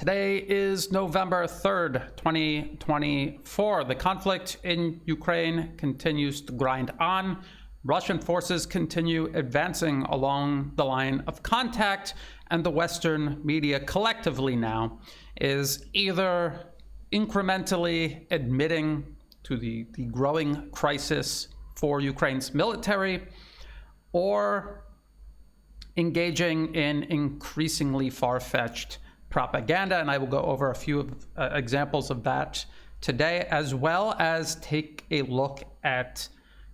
Today is November 3rd, 2024. The conflict in Ukraine continues to grind on. Russian forces continue advancing along the line of contact, and the Western media collectively now is either incrementally admitting to the growing crisis for Ukraine's military or engaging in increasingly far-fetched propaganda, and I will go over a few examples of that today, as well as take a look at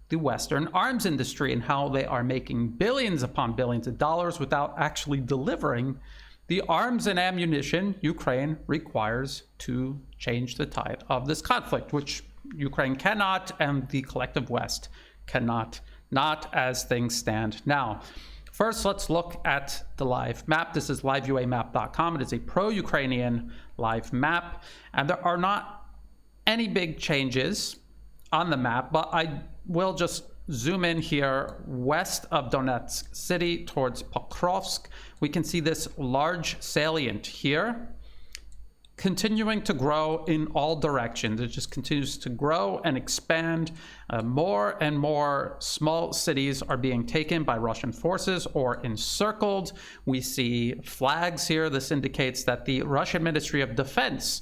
the Western arms industry and how they are making billions upon billions of dollars without actually delivering the arms and ammunition Ukraine requires to change the tide of this conflict, which Ukraine cannot and the collective West cannot, not as things stand now. First, let's look at the live map. This is liveuamap.com. It is a pro-Ukrainian live map, and there are not any big changes on the map, but I will just zoom in here west of Donetsk city towards Pokrovsk. We can see this large salient here continuing to grow in all directions. It just continues to grow and expand. More and more small cities are being taken by Russian forces or encircled. We see flags here. This indicates that the Russian Ministry of Defense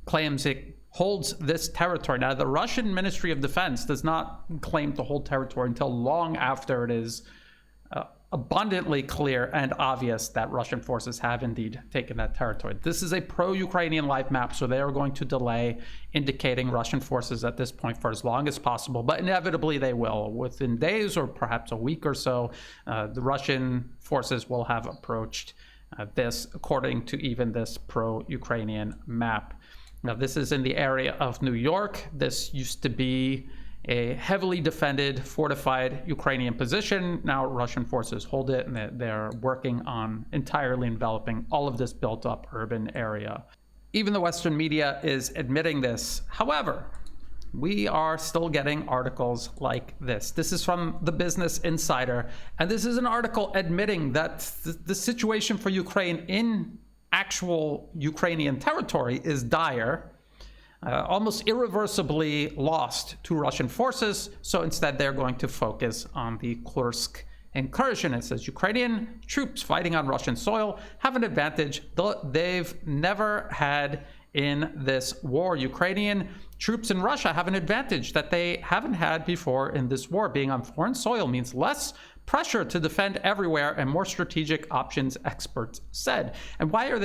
claims it holds this territory. Now, the Russian Ministry of Defense does not claim to hold territory until long after it is abundantly clear and obvious that Russian forces have indeed taken that territory. This is a pro-Ukrainian live map, so they are going to delay indicating Russian forces at this point for as long as possible, but inevitably they will. Within days or perhaps a week or so, the Russian forces will have approached this, according to even this pro-Ukrainian map. Now, this is in the area of New York. This used to be a heavily defended, fortified Ukrainian position. Now Russian forces hold it, and they're working on entirely enveloping all of this built-up urban area. Even the Western media is admitting this. However, we are still getting articles like this. This is from the Business Insider, and this is an article admitting that the situation for Ukraine in actual Ukrainian territory is dire. Almost irreversibly lost to Russian forces, so instead they're going to focus on the Kursk incursion. It says Ukrainian troops fighting on Russian soil have an advantage they've never had in this war. Ukrainian troops in Russia have an advantage that they haven't had before in this war. Being on foreign soil means less pressure to defend everywhere and more strategic options, experts said. And why are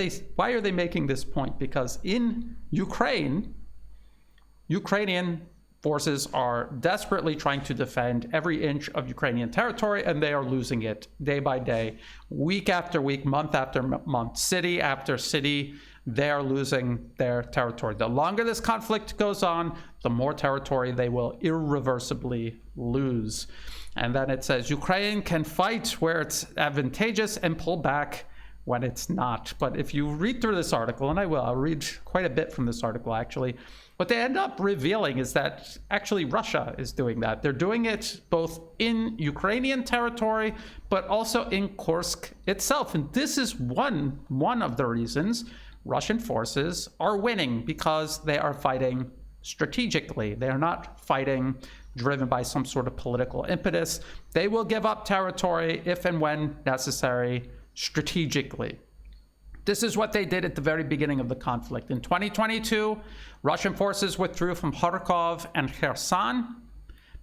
they making this point? Because in Ukraine, Ukrainian forces are desperately trying to defend every inch of Ukrainian territory, and they are losing it day by day, week after week, month after month, city after city. They are losing their territory. The longer this conflict goes on, the more territory they will irreversibly lose. And then it says Ukraine can fight where it's advantageous and pull back when it's not. But if you read through this article, and I'll read quite a bit from this article actually, what they end up revealing is that actually Russia is doing that. They're doing it both in Ukrainian territory, but also in Kursk itself. And this is one of the reasons Russian forces are winning, because they are fighting strategically. They are not fighting driven by some sort of political impetus. They will give up territory if and when necessary, strategically. This is what they did at the very beginning of the conflict. In 2022, Russian forces withdrew from Kharkov and Kherson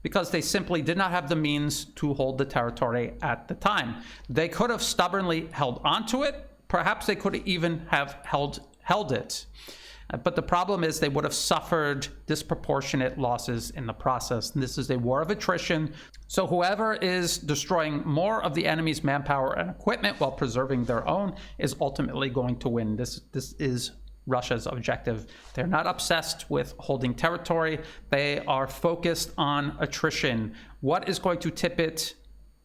because they simply did not have the means to hold the territory at the time. They could have stubbornly held onto it. Perhaps they could even have held it. But the problem is they would have suffered disproportionate losses in the process. And this is a war of attrition. So whoever is destroying more of the enemy's manpower and equipment while preserving their own is ultimately going to win. This is Russia's objective. They're not obsessed with holding territory. They are focused on attrition. What is going to tip it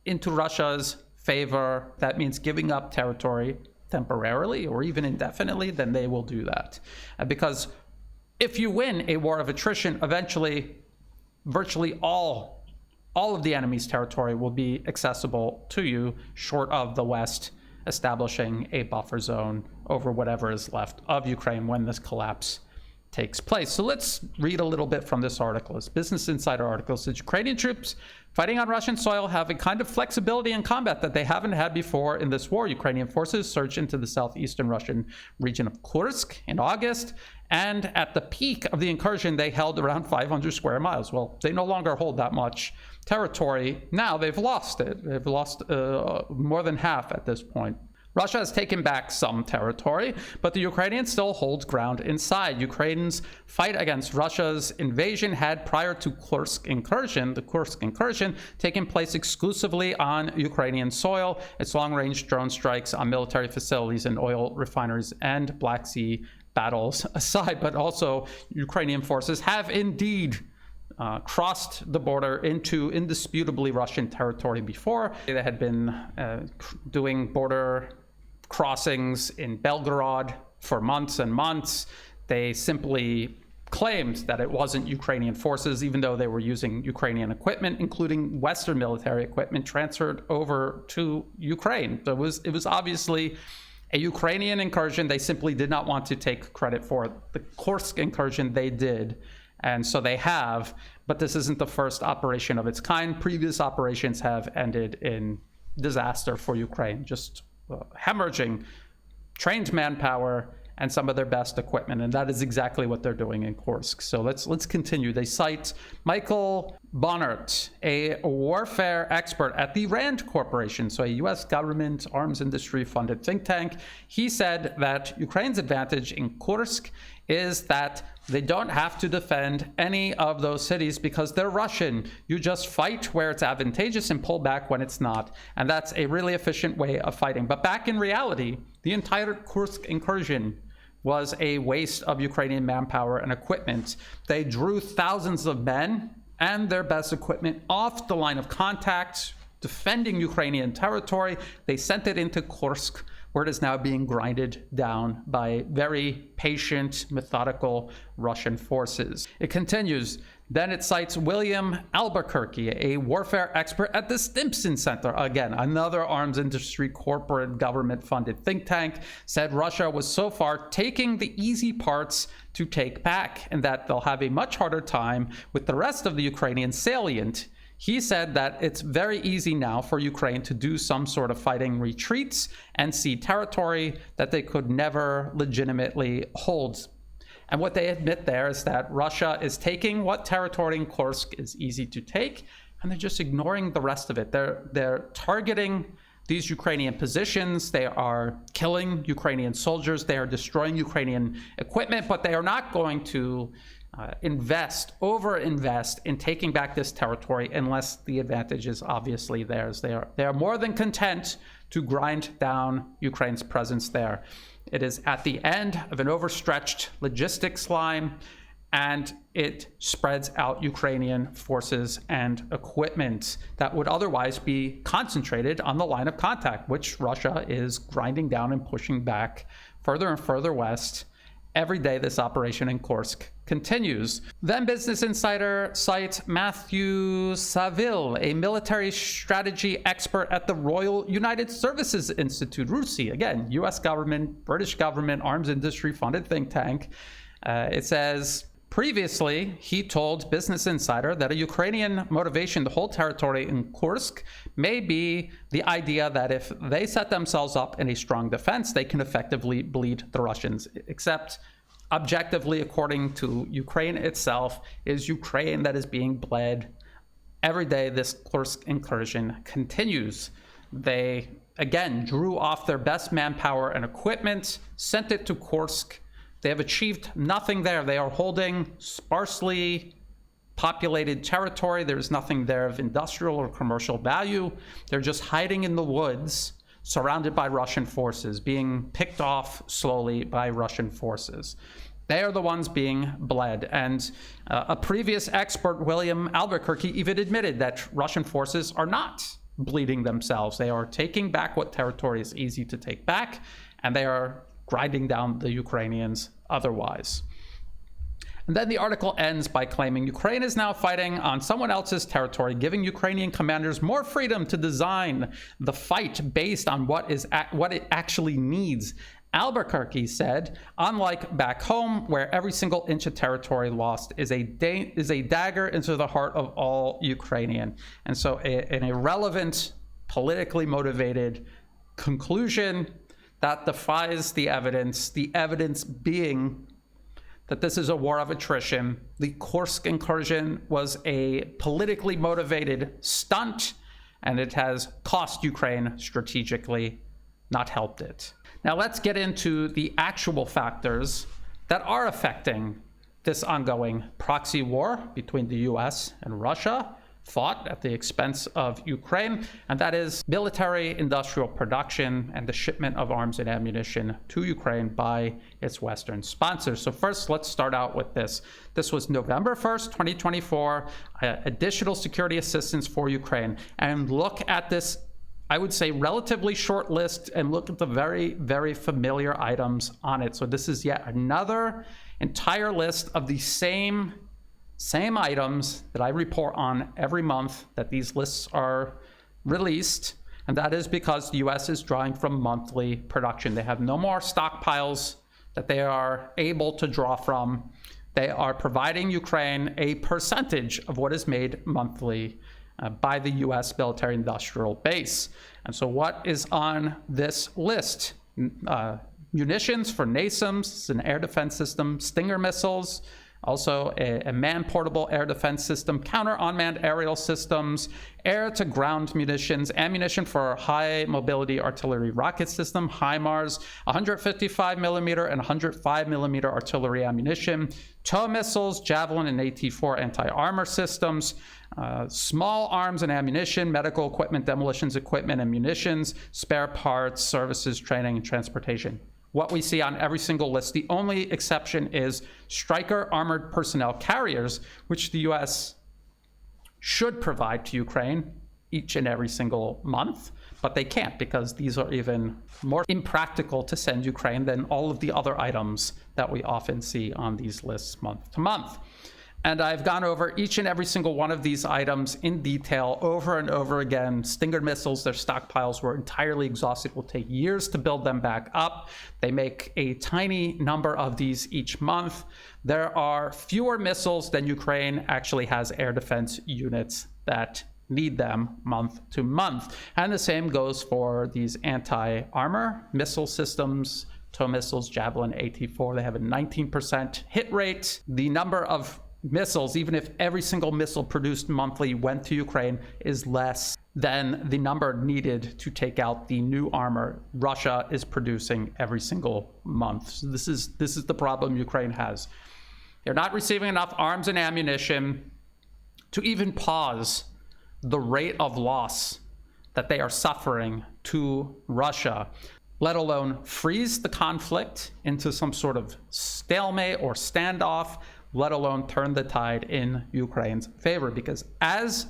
into Russia's favor? That means giving up territory temporarily or even indefinitely, then they will do that. Because if you win a war of attrition, eventually virtually all of the enemy's territory will be accessible to you, short of the West establishing a buffer zone over whatever is left of Ukraine when this collapse takes place. So let's read a little bit from this article. This Business Insider article says Ukrainian troops fighting on Russian soil have a kind of flexibility in combat that they haven't had before in this war. Ukrainian forces surged into the southeastern Russian region of Kursk in August, and at the peak of the incursion, they held around 500 square miles. Well, they no longer hold that much territory. Now they've lost it. They've lost more than half at this point. Russia has taken back some territory, but the Ukrainians still hold ground inside. Ukraine's fight against Russia's invasion had, prior to the Kursk incursion, taken place exclusively on Ukrainian soil. Its long-range drone strikes on military facilities and oil refineries and Black Sea battles aside, but also Ukrainian forces have indeed crossed the border into indisputably Russian territory before. They had been doing border crossings in Belgorod for months and months. They simply claimed that it wasn't Ukrainian forces, even though they were using Ukrainian equipment, including Western military equipment transferred over to Ukraine. So it was obviously a Ukrainian incursion. They simply did not want to take credit for it. The Kursk incursion they did, and so they have, but this isn't the first operation of its kind. Previous operations have ended in disaster for Ukraine, just hemorrhaging trained manpower and some of their best equipment, and that is exactly what they're doing in Kursk. So let's continue. They cite Michael Bonnert, a warfare expert at the RAND Corporation, so a U.S. government arms industry funded think tank. He said that Ukraine's advantage in Kursk is that they don't have to defend any of those cities because they're Russian. You just fight where it's advantageous and pull back when it's not. And that's a really efficient way of fighting. But back in reality, the entire Kursk incursion was a waste of Ukrainian manpower and equipment. They drew thousands of men and their best equipment off the line of contact, defending Ukrainian territory. They sent it into Kursk, where it is now being grinded down by very patient, methodical Russian forces. It continues. Then it cites William Albuquerque, a warfare expert at the Stimson Center. Again, another arms industry corporate government-funded think tank, said Russia was so far taking the easy parts to take back, and that they'll have a much harder time with the rest of the Ukrainian salient. He said that it's very easy now for Ukraine to do some sort of fighting retreats and cede territory that they could never legitimately hold. And what they admit there is that Russia is taking what territory in Kursk is easy to take, and they're just ignoring the rest of it. They're targeting these Ukrainian positions. They are killing Ukrainian soldiers. They are destroying Ukrainian equipment, but they are not going to over-invest in taking back this territory unless the advantage is obviously theirs. They are more than content to grind down Ukraine's presence there. It is at the end of an overstretched logistics line, and it spreads out Ukrainian forces and equipment that would otherwise be concentrated on the line of contact, which Russia is grinding down and pushing back further and further west. Every day this operation in Kursk continues. Then Business Insider cites Matthew Saville, a military strategy expert at the Royal United Services Institute, RUSI. Again, US government, British government, arms industry funded think tank. It says, previously, he told Business Insider that a Ukrainian motivation to hold territory in Kursk may be the idea that if they set themselves up in a strong defense, they can effectively bleed the Russians. Except, objectively, according to Ukraine itself, it is Ukraine that is being bled. Every day this Kursk incursion continues. They, again, drew off their best manpower and equipment, sent it to Kursk. They have achieved nothing there. They are holding sparsely populated territory. There's nothing there of industrial or commercial value. They're just hiding in the woods, surrounded by Russian forces, being picked off slowly by Russian forces. They are the ones being bled. And a previous expert, William Albuquerque, even admitted that Russian forces are not bleeding themselves. They are taking back what territory is easy to take back, and they are grinding down the Ukrainians otherwise. And then the article ends by claiming Ukraine is now fighting on someone else's territory, giving Ukrainian commanders more freedom to design the fight based on what it actually needs Albuquerque said, unlike back home, where every single inch of territory lost is a dagger into the heart of all Ukrainian. And so an irrelevant, politically motivated conclusion that defies the evidence being that this is a war of attrition. The Kursk incursion was a politically motivated stunt, and it has cost Ukraine strategically, not helped it. Now let's get into the actual factors that are affecting this ongoing proxy war between the US and Russia, fought at the expense of Ukraine, and that is military industrial production and the shipment of arms and ammunition to Ukraine by its Western sponsors. So first, let's start out with this. This was November 1st, 2024, additional security assistance for Ukraine. And look at this, I would say, relatively short list, and look at the very, very familiar items on it. So this is yet another entire list of the same items that I report on every month that these lists are released. And that is because the US is drawing from monthly production. They have no more stockpiles that they are able to draw from. They are providing Ukraine a percentage of what is made monthly by the US military industrial base. And so what is on this list? Munitions for NASAMS, an air defense system, Stinger missiles, also a man-portable air defense system, counter-unmanned aerial systems, air-to-ground munitions, ammunition for high-mobility artillery rocket system, HIMARS, 155mm and 105mm artillery ammunition, TOW missiles, Javelin and AT-4 anti-armor systems, small arms and ammunition, medical equipment, demolitions equipment and munitions, spare parts, services, training, and transportation. What we see on every single list. The only exception is Stryker armored personnel carriers, which the US should provide to Ukraine each and every single month, but they can't because these are even more impractical to send Ukraine than all of the other items that we often see on these lists month to month. And I've gone over each and every single one of these items in detail over and over again. Stinger missiles, their stockpiles were entirely exhausted. It will take years to build them back up. They make a tiny number of these each month. There are fewer missiles than Ukraine actually has air defense units that need them month to month. And the same goes for these anti-armor missile systems, TOW missiles, Javelin, AT-4. They have a 19% hit rate. The number of missiles, even if every single missile produced monthly went to Ukraine, is less than the number needed to take out the new armor Russia is producing every single month. So this is the problem Ukraine has. They're not receiving enough arms and ammunition to even pause the rate of loss that they are suffering to Russia, let alone freeze the conflict into some sort of stalemate or standoff, let alone turn the tide in Ukraine's favor. Because as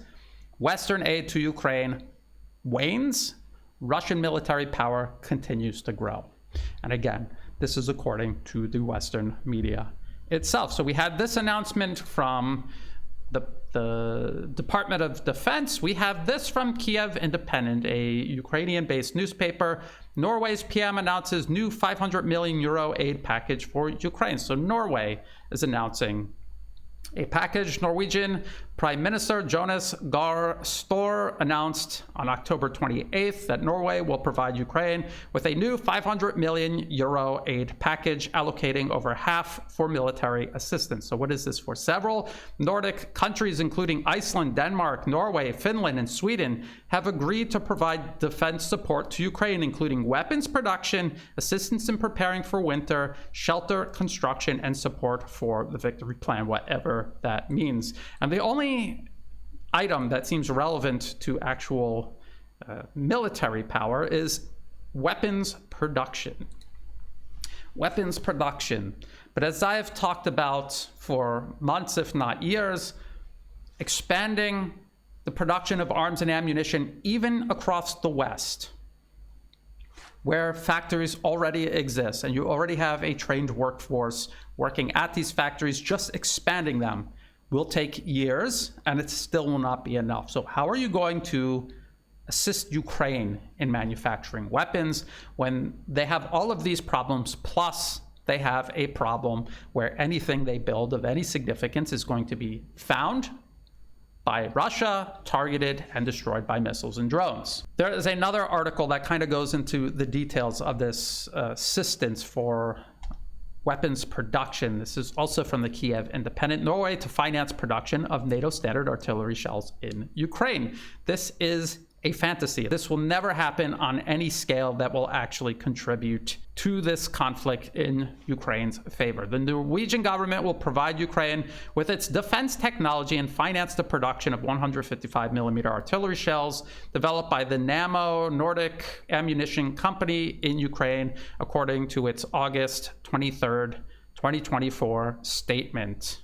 Western aid to Ukraine wanes, Russian military power continues to grow. And again, this is according to the Western media itself. So we had this announcement from the Department of Defense. We have this from Kiev Independent, a Ukrainian-based newspaper. Norway's PM announces new 500 million euro aid package for Ukraine. So Norway is announcing a package. Norwegian Prime Minister Jonas Gahr Støre announced on October 28th that Norway will provide Ukraine with a new 500 million euro aid package, allocating over half for military assistance. So what is this for? Several Nordic countries, including Iceland, Denmark, Norway, Finland, and Sweden, have agreed to provide defense support to Ukraine, including weapons production, assistance in preparing for winter, shelter construction, and support for the victory plan, whatever that means. And the only item that seems relevant to actual military power is weapons production. Weapons production. But as I have talked about for months, if not years, expanding the production of arms and ammunition even across the West, where factories already exist and you already have a trained workforce working at these factories, just expanding them will take years, and it still will not be enough. So how are you going to assist Ukraine in manufacturing weapons when they have all of these problems, plus they have a problem where anything they build of any significance is going to be found by Russia, targeted, and destroyed by missiles and drones. There is another article that kind of goes into the details of this assistance for weapons production. This is also from the Kiev Independent. Norway to finance production of NATO standard artillery shells in Ukraine. This is a fantasy. This will never happen on any scale that will actually contribute to this conflict in Ukraine's favor. The Norwegian government will provide Ukraine with its defense technology and finance the production of 155mm artillery shells developed by the Nammo Nordic Ammunition Company in Ukraine, according to its August 23rd, 2024 statement.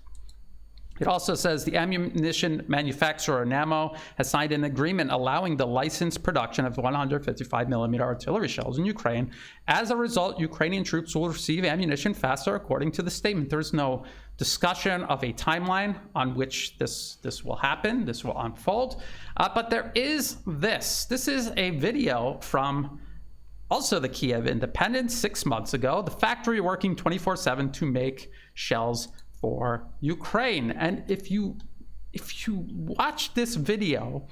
It also says the ammunition manufacturer Nammo has signed an agreement allowing the licensed production of 155mm artillery shells in Ukraine. As a result, Ukrainian troops will receive ammunition faster, according to the statement. There's no discussion of a timeline on which this will happen, this will unfold. But there is this. This is a video from also the Kiev Independent 6 months ago. The factory working 24/7 to make shells for Ukraine. And if you watch this video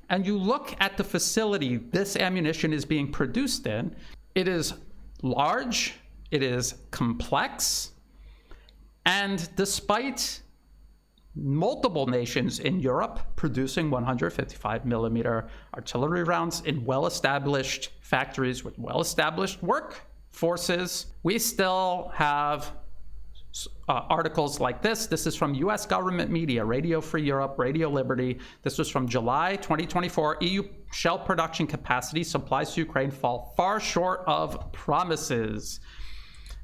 and you look at the facility this ammunition is being produced in, it is large, it is complex, and despite multiple nations in Europe producing 155mm artillery rounds in well-established factories with well-established workforces, we still have articles like this. This is from US government media, Radio Free Europe, Radio Liberty. This was from July 2024. EU shell production capacity supplies to Ukraine fall far short of promises.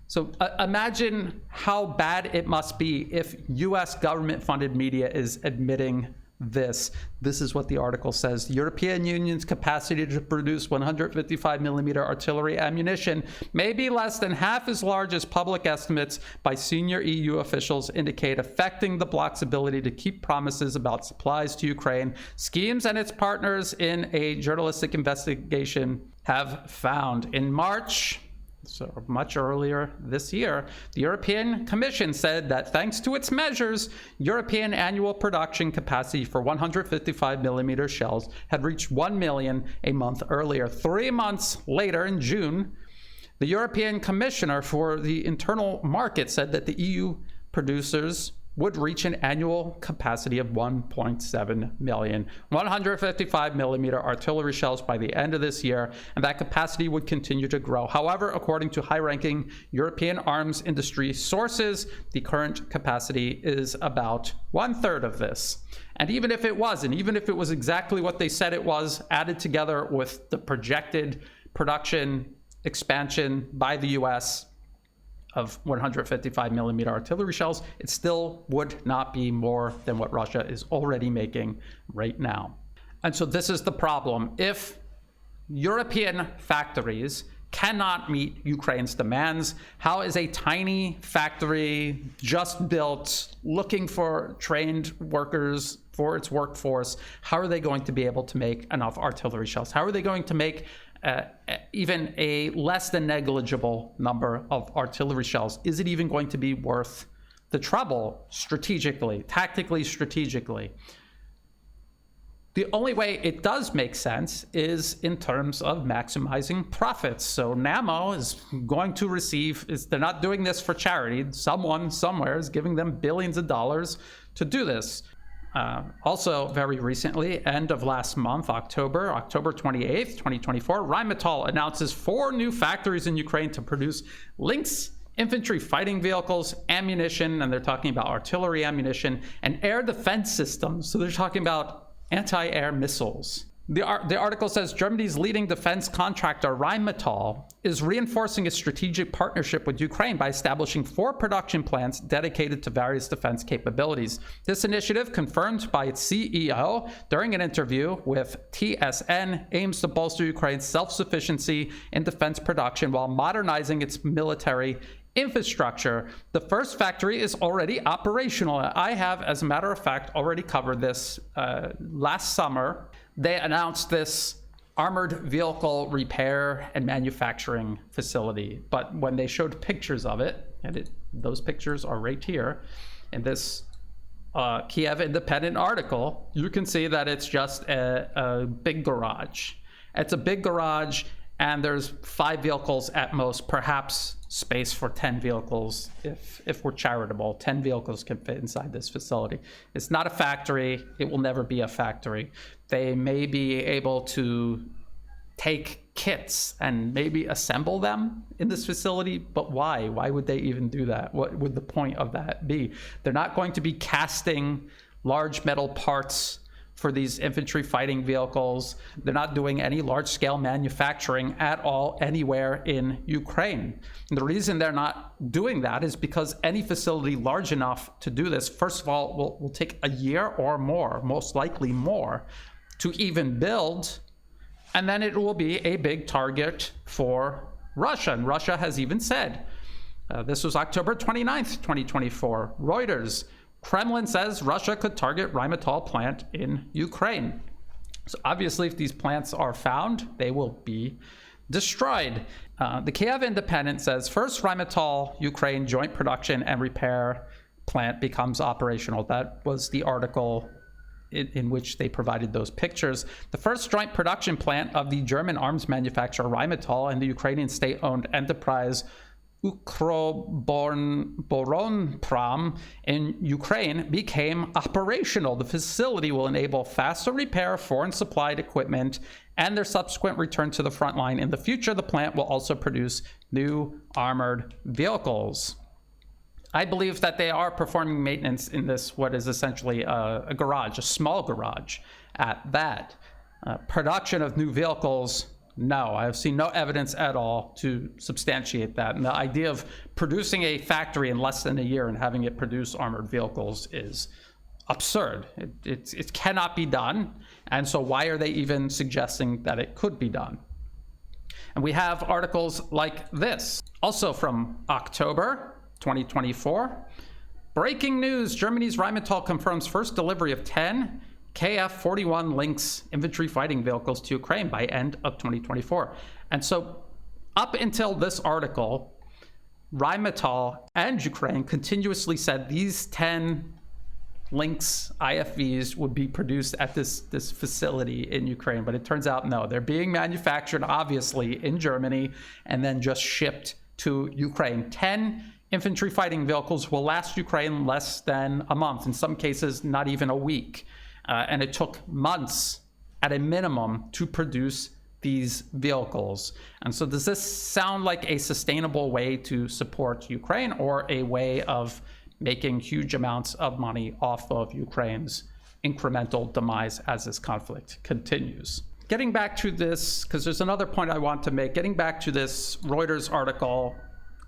So imagine how bad it must be if US government funded media is admitting this. This is what the article says. The European Union's capacity to produce 155mm artillery ammunition may be less than half as large as public estimates by senior EU officials indicate, affecting the bloc's ability to keep promises about supplies to Ukraine. Schemes and its partners in a journalistic investigation have found. In March, so much earlier this year, the European Commission said that thanks to its measures, European annual production capacity for 155mm shells had reached 1 million a month earlier. 3 months later, in June, the European Commissioner for the Internal Market said that the EU producers would reach an annual capacity of 1.7 million 155mm artillery shells by the end of this year, and that capacity would continue to grow. However, according to high-ranking European arms industry sources, the current capacity is about 1/3 of this. And even if it wasn't, even if it was exactly what they said it was, added together with the projected production expansion by the US of 155mm artillery shells, it still would not be more than what Russia is already making right now. And so this is the problem. If European factories cannot meet Ukraine's demands, how is a tiny factory just built, looking for trained workers for its workforce, how are they going to be able to make enough artillery shells? How are they going to make even a less than negligible number of artillery shells? Is it even going to be worth the trouble strategically, tactically, strategically? The only way it does make sense is in terms of maximizing profits. So Nammo is going to receive, they're not doing this for charity. Someone somewhere is giving them billions of dollars to do this. Also, very recently, end of last month, October 28th, 2024, Rheinmetall announces 4 new factories in Ukraine to produce Lynx infantry fighting vehicles, ammunition, and they're talking about artillery ammunition, and air defense systems. So they're talking about anti-air missiles. The article says Germany's leading defense contractor Rheinmetall is reinforcing a strategic partnership with Ukraine by establishing 4 production plants dedicated to various defense capabilities. This initiative, confirmed by its CEO during an interview with TSN, aims to bolster Ukraine's self-sufficiency in defense production while modernizing its military infrastructure. The first factory is already operational. I have, as a matter of fact, already covered this last summer. They announced this armored vehicle repair and manufacturing facility. But when they showed pictures of it, and those pictures are right here in this Kiev Independent article, you can see that it's just a big garage. It's a big garage, and there's 5 vehicles at most, perhaps space for 10 vehicles if we're charitable. 10 vehicles can fit inside this facility. It's not a factory. It will never be a factory. They may be able to take kits and maybe assemble them in this facility, but why? Why would they even do that? What would the point of that be? They're not going to be casting large metal parts for these infantry fighting vehicles. They're not doing any large-scale manufacturing at all anywhere in Ukraine. And the reason they're not doing that is because any facility large enough to do this, first of all, will take a year or more, most likely more, to even build, and then it will be a big target for Russia. And Russia has even said, this was October 29th, 2024, Reuters, Kremlin says Russia could target Rheinmetall plant in Ukraine. So obviously, if these plants are found, they will be destroyed. The Kiev Independent says, first Rheinmetall Ukraine joint production and repair plant becomes operational. That was the article in which they provided those pictures. The first joint production plant of the German arms manufacturer Rheinmetall and the Ukrainian state-owned enterprise Ukroboronprom in Ukraine became operational. The facility will enable faster repair of foreign supplied equipment and their subsequent return to the front line. In the future, the plant will also produce new armored vehicles. I believe that they are performing maintenance in this, what is essentially a garage, a small garage at that. Production of new vehicles, no, I have seen no evidence at all to substantiate that. And the idea of producing a factory in less than a year and having it produce armored vehicles is absurd. It cannot be done. And so why are they even suggesting that it could be done? And we have articles like this, also from October 2024. Breaking news, Germany's Rheinmetall confirms first delivery of 10 KF-41 Lynx infantry fighting vehicles to Ukraine by end of 2024. And so up until this article, Rheinmetall and Ukraine continuously said these 10 Lynx IFVs would be produced at this facility in Ukraine. But it turns out, no, they're being manufactured, obviously, in Germany and then just shipped to Ukraine. 10 infantry fighting vehicles will last Ukraine less than a month, in some cases, not even a week. And it took months at a minimum to produce these vehicles. And so does this sound like a sustainable way to support Ukraine or a way of making huge amounts of money off of Ukraine's incremental demise as this conflict continues? Getting back to this, because there's another point I want to make, getting back to this Reuters article,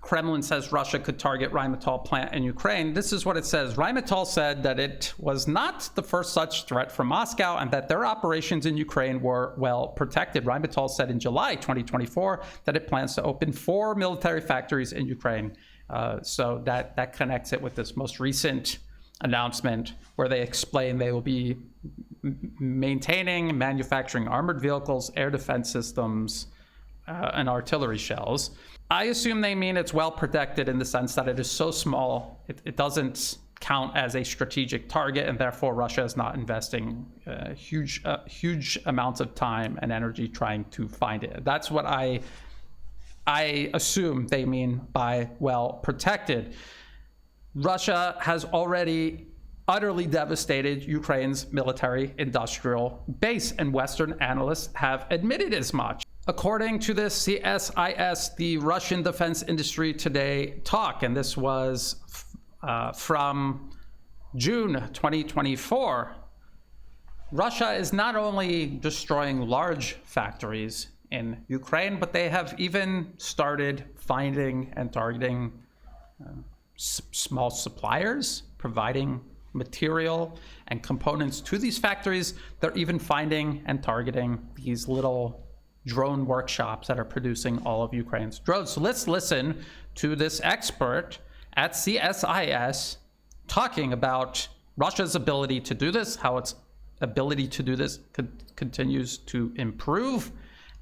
Kremlin says Russia could target Rheinmetall plant in Ukraine. This is what it says. Rheinmetall said that it was not the first such threat from Moscow and that their operations in Ukraine were well protected. Rheinmetall said in July 2024 that it plans to open 4 military factories in Ukraine. So that connects it with this most recent announcement where they explain they will be maintaining and manufacturing armored vehicles, air defense systems, and artillery shells. I assume they mean it's well protected in the sense that it is so small, it doesn't count as a strategic target, and therefore Russia is not investing huge amounts of time and energy trying to find it. That's what I assume they mean by well protected. Russia has already utterly devastated Ukraine's military industrial base, and Western analysts have admitted as much. According to this CSIS, the Russian Defense Industry Today talk, and this was from June 2024, Russia is not only destroying large factories in Ukraine, but they have even started finding and targeting small suppliers, providing material and components to these factories. They're even finding and targeting these little drone workshops that are producing all of Ukraine's drones. So let's listen to this expert at CSIS talking about Russia's ability to do this, how it's ability to do this continues to improve,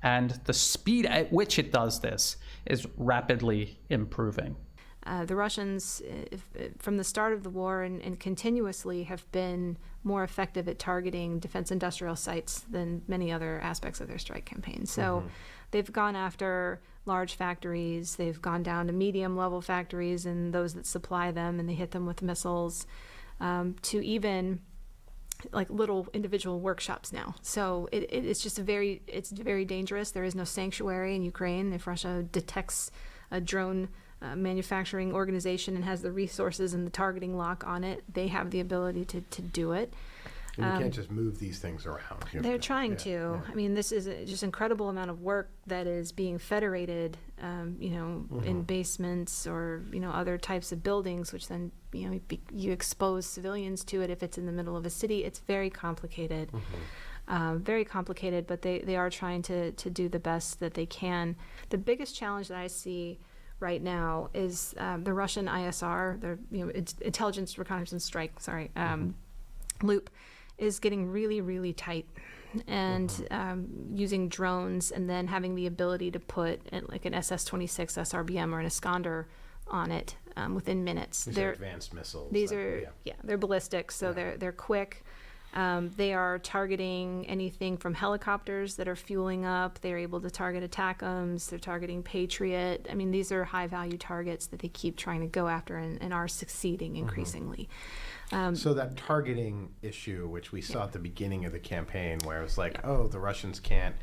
and the speed at which it does this is rapidly improving. The Russians, from the start of the war and continuously, have been more effective at targeting defense industrial sites than many other aspects of their strike campaign. So they've gone after large factories, they've gone down to medium level factories and those that supply them, and they hit them with missiles, to even like little individual workshops now. So it's just it's very dangerous. There is no sanctuary in Ukraine. If Russia detects a drone manufacturing organization and has the resources and the targeting lock on it, they have the ability to do it. And you can't just move these things around. They're trying to. Yeah. I mean, this is just incredible amount of work that is being federated, in basements or, other types of buildings, which then, you expose civilians to it if it's in the middle of a city. It's very complicated. Very complicated, but they are trying to do the best that they can. The biggest challenge that I see right now is the Russian ISR, it's intelligence reconnaissance strike, loop, is getting really, really tight, and using drones, and then having the ability to put like an SS-26 SRBM or an Iskander on it within minutes. They're advanced missiles. These are they're ballistic, so they're quick. They are targeting anything from helicopters that are fueling up. They're able to target ATACMS. They're targeting Patriot. I mean, these are high-value targets that they keep trying to go after and are succeeding increasingly. So that targeting issue, which we saw at the beginning of the campaign, where it was like, oh, the Russians can't,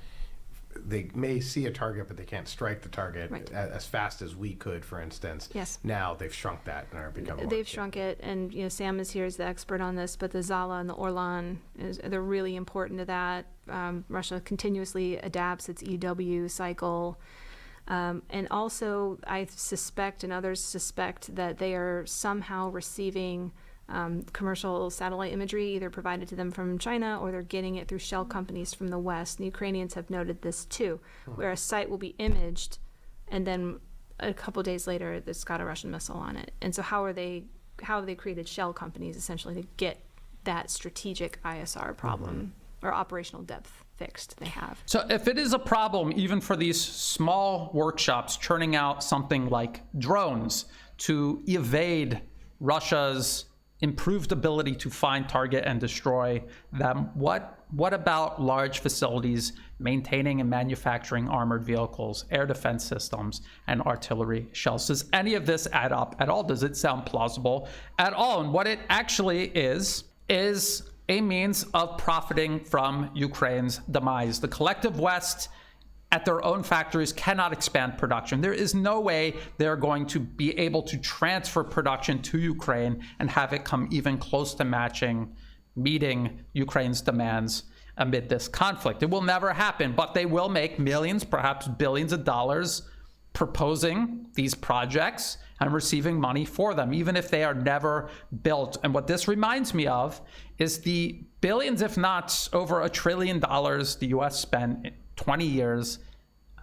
they may see a target, but they can't strike the target as fast as we could, for instance. Yes. Now they've shrunk that and are becoming They've shrunk it, and Sam is here as the expert on this, but the Zala and the Orlan, they're really important to that. Russia continuously adapts its EW cycle. And also, I suspect, and others suspect, that they are somehow receiving commercial satellite imagery, either provided to them from China or they're getting it through shell companies from the West. And the Ukrainians have noted this too, where a site will be imaged and then a couple days later it's got a Russian missile on it. And so how have they created shell companies essentially to get that strategic ISR problem or operational depth fixed? They have. So if it is a problem even for these small workshops churning out something like drones to evade Russia's improved ability to find, target, and destroy them, what about large facilities maintaining and manufacturing armored vehicles, air defense systems, and artillery shells? Does any of this add up at all? Does it sound plausible at all? And what it actually is a means of profiting from Ukraine's demise. The collective West at their own factories cannot expand production. There is no way they're going to be able to transfer production to Ukraine and have it come even close to meeting Ukraine's demands amid this conflict. It will never happen, but they will make millions, perhaps billions of dollars proposing these projects and receiving money for them, even if they are never built. And what this reminds me of is the billions, if not over $1 trillion, the US spent 20 years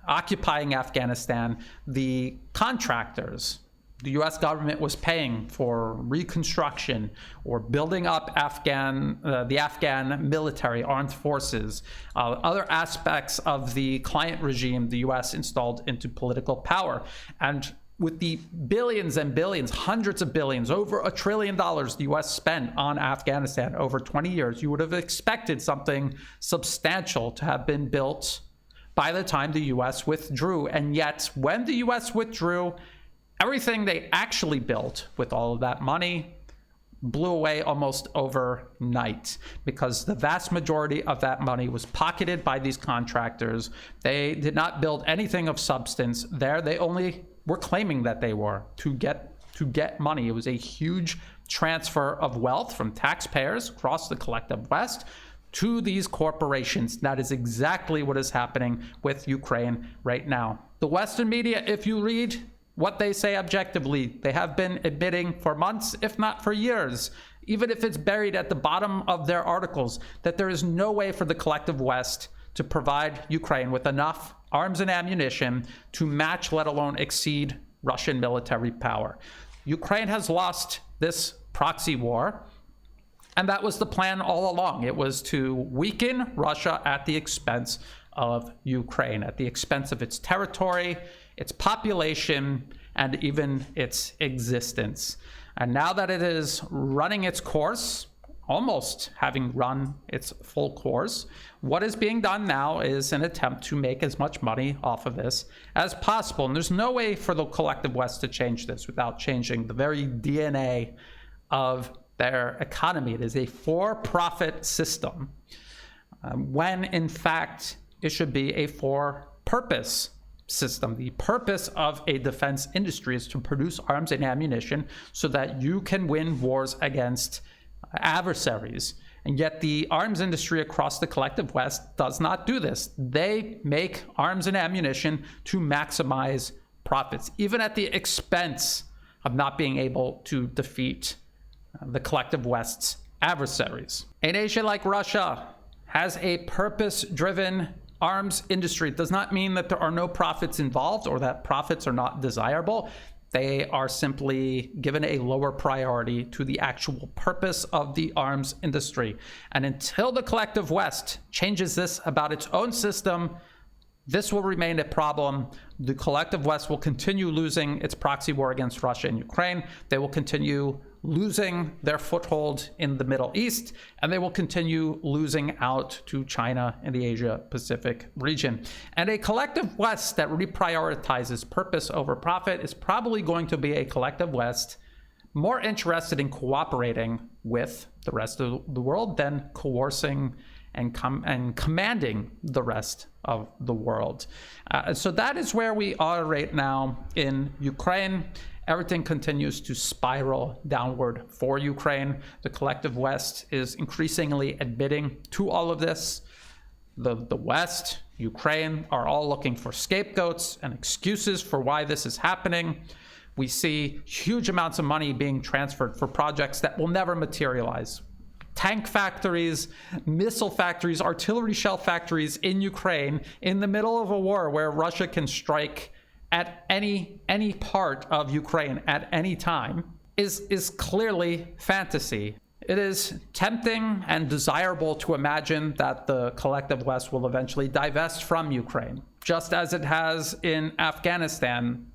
occupying Afghanistan. The contractors the US government was paying for reconstruction or building up the Afghan military, armed forces, other aspects of the client regime the US installed into political power. And with the billions and billions, hundreds of billions, over $1 trillion the US spent on Afghanistan over 20 years, you would have expected something substantial to have been built by the time the US withdrew. And yet, when the US withdrew, everything they actually built with all of that money blew away almost overnight, because the vast majority of that money was pocketed by these contractors. They did not build anything of substance there. They only were claiming that they were to get money. It was a huge transfer of wealth from taxpayers across the collective West to these corporations. That is exactly what is happening with Ukraine right now. The Western media, if you read what they say objectively, they have been admitting for months, if not for years, even if it's buried at the bottom of their articles, that there is no way for the collective West to provide Ukraine with enough arms and ammunition to match, let alone exceed, Russian military power. Ukraine has lost this proxy war And that was the plan all along. It was to weaken Russia at the expense of Ukraine, at the expense of its territory, its population, and even its existence. And now that it is running its course, almost having run its full course, what is being done now is an attempt to make as much money off of this as possible. And there's no way for the collective West to change this without changing the very DNA of their economy. It is a for-profit system, when in fact it should be a for-purpose system. The purpose of a defense industry is to produce arms and ammunition so that you can win wars against adversaries. And yet the arms industry across the collective West does not do this. They make arms and ammunition to maximize profits, even at the expense of not being able to defeat the collective West's adversaries. A nation like Russia has a purpose-driven arms industry. It does not mean that there are no profits involved or that profits are not desirable. They are simply given a lower priority to the actual purpose of the arms industry. And until the collective West changes this about its own system, this will remain a problem. The collective West will continue losing its proxy war against Russia and Ukraine. They will continue losing their foothold in the Middle East, and they will continue losing out to China and the Asia-Pacific region. And a collective West that reprioritizes purpose over profit is probably going to be a collective West more interested in cooperating with the rest of the world than coercing and commanding the rest of the world. So that is where we are right now in Ukraine. Everything continues to spiral downward for Ukraine. The collective West is increasingly admitting to all of this. The West, Ukraine, are all looking for scapegoats and excuses for why this is happening. We see huge amounts of money being transferred for projects that will never materialize. Tank factories, missile factories, artillery shell factories in Ukraine in the middle of a war where Russia can strike at any part of Ukraine at any time is clearly fantasy. It is tempting and desirable to imagine that the collective West will eventually divest from Ukraine, just as it has in Afghanistan,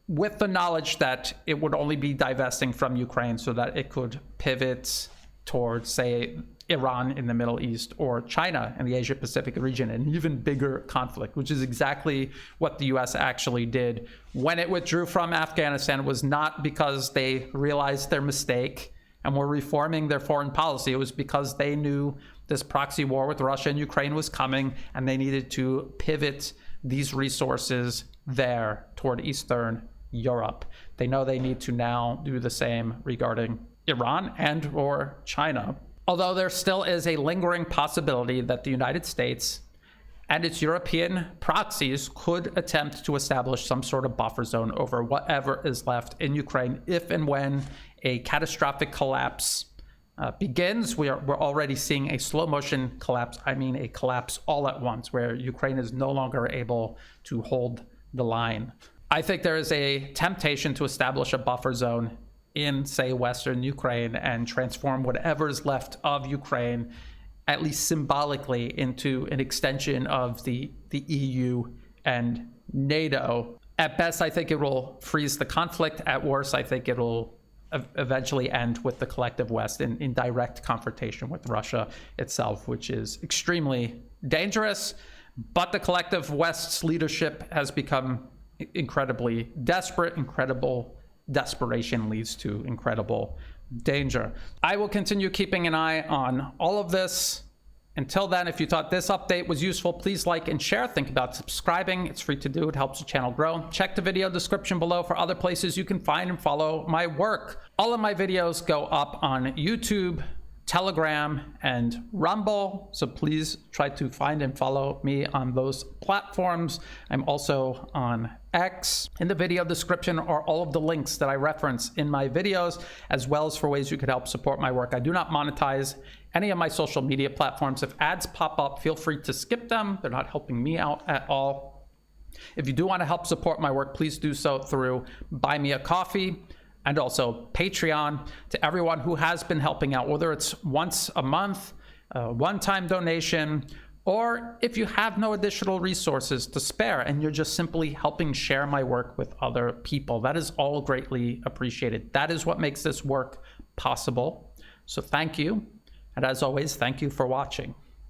with the knowledge that it would only be divesting from Ukraine so that it could pivot towards, say, Iran in the Middle East or China in the Asia-Pacific region, an even bigger conflict, which is exactly what the US actually did when it withdrew from Afghanistan. It was not because they realized their mistake and were reforming their foreign policy. It was because they knew this proxy war with Russia and Ukraine was coming, and they needed to pivot these resources there toward Eastern Europe. They know they need to now do the same regarding Iran and or China. Although there still is a lingering possibility that the United States and its European proxies could attempt to establish some sort of buffer zone over whatever is left in Ukraine if and when a catastrophic collapse begins. We're already seeing a slow motion collapse. I mean a collapse all at once, where Ukraine is no longer able to hold the line. I think there is a temptation to establish a buffer zone in, say, Western Ukraine and transform whatever is left of Ukraine, at least symbolically, into an extension of the EU and NATO. At best, I think it will freeze the conflict. At worst, I think it'll eventually end with the collective West in direct confrontation with Russia itself, which is extremely dangerous. But the collective West's leadership has become incredibly desperate. Incredible desperation leads to incredible danger. I will continue keeping an eye on all of this. Until then, if you thought this update was useful, please like and share. Think about subscribing. It's free to do. It helps the channel grow. Check the video description below for other places you can find and follow my work. All of my videos go up on YouTube, Telegram, and Rumble, so please try to find and follow me on those platforms. I'm also on X. In the video description are all of the links that I reference in my videos, as well as for ways you could help support my work. I do not monetize any of my social media platforms. If ads pop up, feel free to skip them. They're not helping me out at all. If you do want to help support my work, please do so through Buy Me a Coffee. and also Patreon, to everyone who has been helping out, whether it's once a month, a one-time donation, or if you have no additional resources to spare and you're just simply helping share my work with other people. That is all greatly appreciated. That is what makes this work possible. So thank you. And as always, thank you for watching.